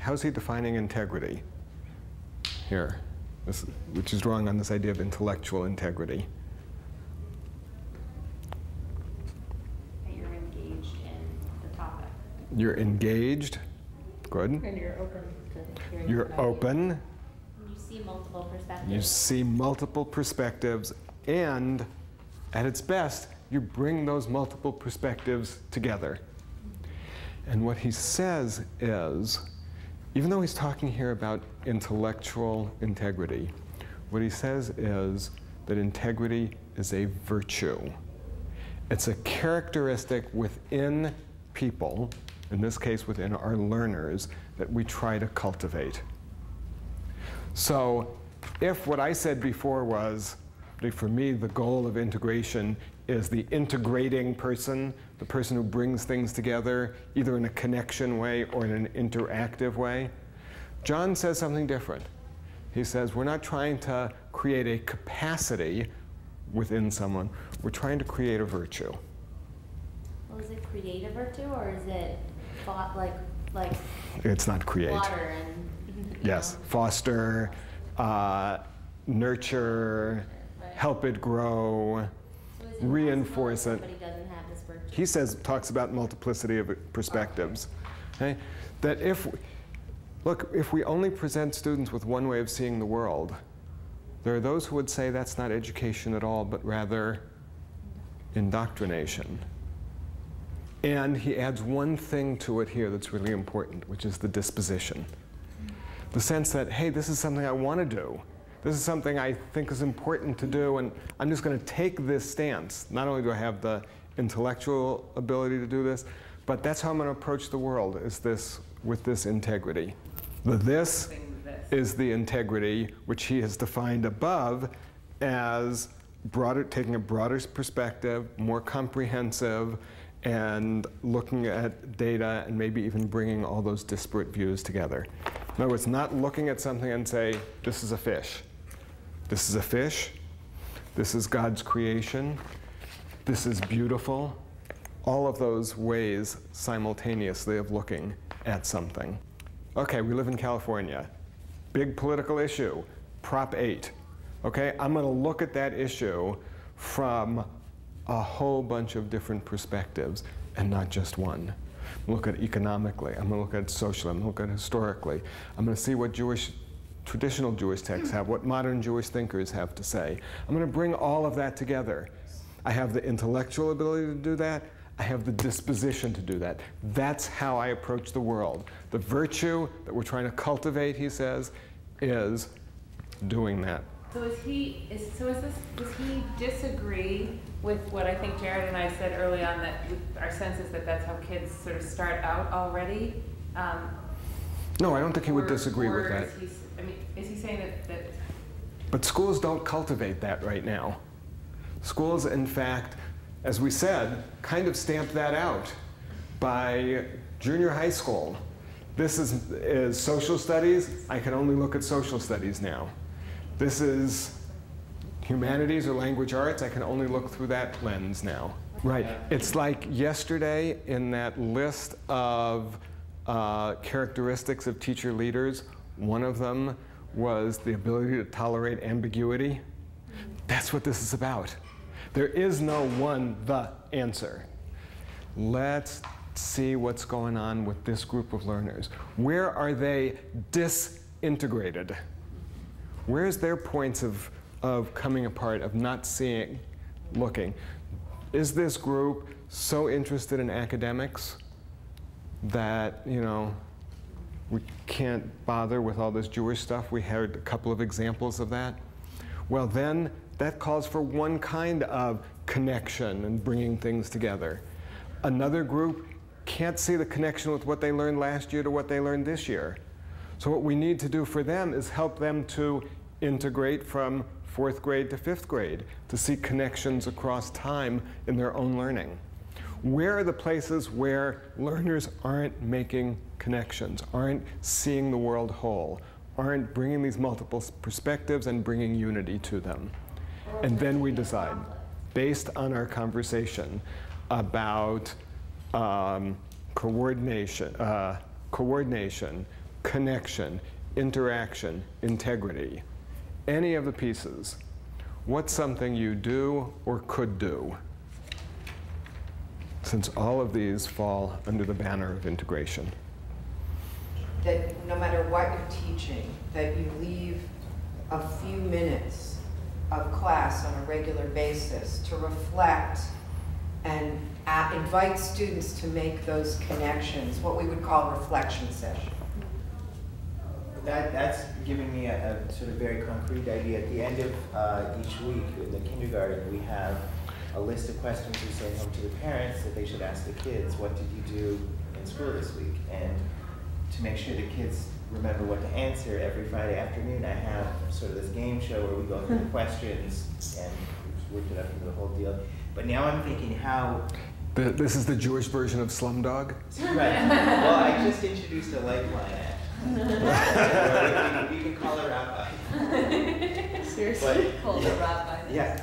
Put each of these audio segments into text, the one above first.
how's he defining integrity? Here, which is drawing on this idea of intellectual integrity. You're engaged in the topic. You're engaged. Good. And you're open to hearing. You're open. You see multiple perspectives. You see multiple perspectives, and at its best, you bring those multiple perspectives together. And what he says is, even though he's talking here about intellectual integrity, what he says is that integrity is a virtue. It's a characteristic within people, in this case within our learners, that we try to cultivate. So if what I said before was, for me, the goal of integration is the integrating person, the person who brings things together, either in a connection way or in an interactive way, John says something different. He says, we're not trying to create a capacity within someone, we're trying to create a virtue. Well, is it create a virtue, or is it like it's not create. Water and yes, foster, nurture, right. Help it grow, So is it reinforce it. Somebody doesn't have this virtue? He talks about multiplicity of perspectives. Okay? That if we only present students with one way of seeing the world, there are those who would say that's not education at all, but rather indoctrination. And he adds one thing to it here that's really important, which is the disposition. The sense that, hey, this is something I want to do. This is something I think is important to do, and I'm just going to take this stance. Not only do I have the intellectual ability to do this, but that's how I'm going to approach the world, with this integrity. The this is the integrity, which he has defined above as taking a broader perspective, more comprehensive, and looking at data and maybe even bringing all those disparate views together. In other words, not looking at something and say, this is a fish. This is a fish. This is God's creation. This is beautiful. All of those ways simultaneously of looking at something. Okay, we live in California. Big political issue, Prop 8. Okay, I'm going to look at that issue from a whole bunch of different perspectives and not just one. I'm going to look at economically, I'm going to look at socially, I'm going to look at historically. I'm going to see what traditional Jewish texts have, what modern Jewish thinkers have to say. I'm going to bring all of that together. I have the intellectual ability to do that. I have the disposition to do that. That's how I approach the world. The virtue that we're trying to cultivate, he says, is doing that. So does he disagree with what I think Jared and I said early on, that our sense is that that's how kids sort of start out already? No, I don't think he would disagree with that. Is he saying that? But schools don't cultivate that right now. Schools, in fact, as we said, kind of stamp that out by junior high school. This is social studies. I can only look at social studies now. This is humanities or language arts. I can only look through that lens now. Right. It's like yesterday in that list of characteristics of teacher leaders, one of them was the ability to tolerate ambiguity. That's what this is about. There is no the answer. Let's see what's going on with this group of learners. Where are they disintegrated? Where's their points of coming apart, of not seeing, looking? Is this group so interested in academics that, we can't bother with all this Jewish stuff? We had a couple of examples of that. Well, then that calls for one kind of connection and bringing things together. Another group can't see the connection with what they learned last year to what they learned this year. So what we need to do for them is help them to integrate from 4th grade to 5th grade, to see connections across time in their own learning. Where are the places where learners aren't making connections, aren't seeing the world whole, aren't bringing these multiple perspectives and bringing unity to them? And then we decide, based on our conversation about coordination, connection, interaction, integrity, any of the pieces. What's something you do or could do? Since all of these fall under the banner of integration. That no matter what you're teaching, that you leave a few minutes of class on a regular basis to reflect and invite students to make those connections, what we would call reflection session. That's giving me a sort of very concrete idea. At the end of each week in the kindergarten, we have a list of questions we send home to the parents that they should ask the kids. What did you do in school this week? And to make sure the kids remember what to answer, every Friday afternoon I have sort of this game show where we go through the questions and work it up into the whole deal. But now I'm thinking how... This is the Jewish version of Slumdog? Right. Well, I just introduced a lifeline act. We can call her rabbi. Seriously? Call her rabbi. Yeah.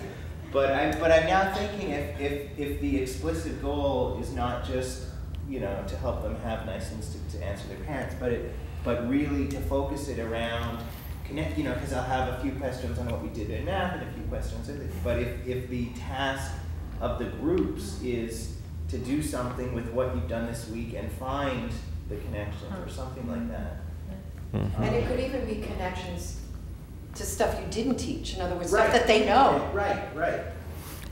But I'm now thinking if the explicit goal is not just, you know, to help them have nice things to answer their parents, but really to focus it around connect, you know, because I'll have a few questions on what we did in math and a few questions in it. But if the task of the groups is to do something with what you've done this week and find the connections or something like that. Mm-hmm. And it could even be connections to stuff you didn't teach. In other words, stuff that they know. Right.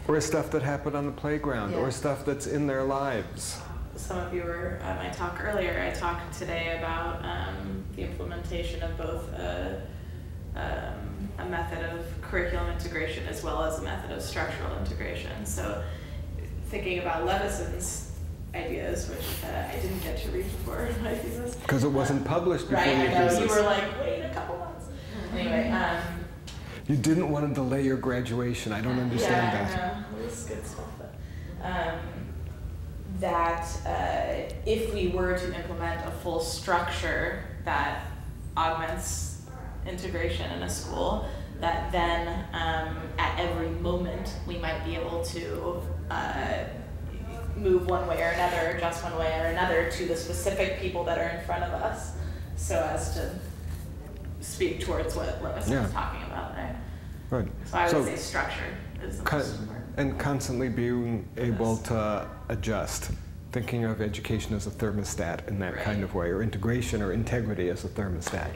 Or stuff that happened on the playground, Yeah. or stuff that's in their lives. Some of you were at my talk earlier. I talked today about the implementation of both a method of curriculum integration as well as a method of structural integration. So thinking about Levison's ideas, which I didn't get to read before my thesis. Because it wasn't published before right, your I know, thesis. you were like, wait a couple months. Anyway. You didn't want to delay your graduation. I don't understand that. Yeah, I know. It was good stuff. But, that if we were to implement a full structure that augments integration in a school, that then at every moment we might be able to move one way or another, adjust one way or another to the specific people that are in front of us, so as to speak towards what Lewis was talking about, right? Right. So I would say structure is the most important. And constantly being able to adjust, thinking of education as a thermostat in that kind of way, or integration or integrity as a thermostat.